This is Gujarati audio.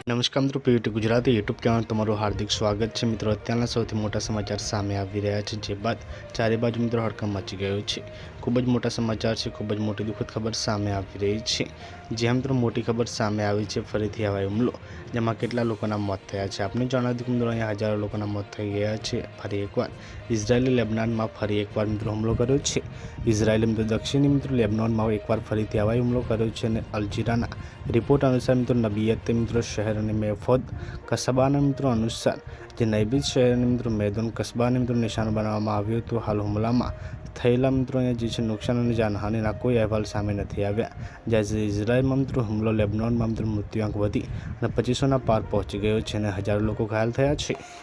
નમસ્કાર મિત્રો, પીવીટી ગુજરાતી યુટ્યુબ ચેનલ તમારું હાર્દિક સ્વાગત છે। મિત્રો, અત્યારના સૌથી મોટા સમાચાર સામે આવી રહ્યા છે, જે બાદ ચારે બાજુ મિત્રો હડકંપ મચી ગયો છે। ખૂબ જ મોટા સમાચાર છે, ખૂબ જ મોટી દુઃખદ ખબર સામે આવી રહી છે। જ્યાં મિત્રો મોટી ખબર સામે આવી છે, ફરીથી હવાઈ હુમલો, જેમાં કેટલા લોકોના મોત થયા છે। આપણે જણાવી દીધું મિત્રો, અહીંયા હજારો લોકોના મોત થઈ ગયા છે। ફરી એકવાર ઇઝરાયેલે લેબનાનમાં ફરી એકવાર મિત્રો હુમલો કર્યો છે। ઇઝરાયેલે મિત્રો દક્ષિણી મિત્રો લેબનાનમાં એકવાર ફરીથી હવાઈ હુમલો કર્યો છે અને અલજીરાના રિપોર્ટ અનુસાર મિત્રો નબિયતે મિત્રો શહેર અને મેફોદ કસબાના મિત્રો અનુસાર જે નૈબિત શહેર અને મિત્રો મેદોન કસબાને મિત્રો નિશાન બનાવવામાં આવ્યું હતું। હાલ હુમલામાં થયેલા મિત્રો અહીંયા જે છે નુકસાન અને જાનહાનિના કોઈ અહેવાલ સામે નથી આવ્યા। જ્યારે ઇઝરાયેલમાં મિત્રો હુમલો લેબનોનમાં મિત્રો મૃત્યુઆંક વધી અને 2500ના પાર પહોંચી ગયો છે અને હજારો લોકો ઘાયલ થયા છે।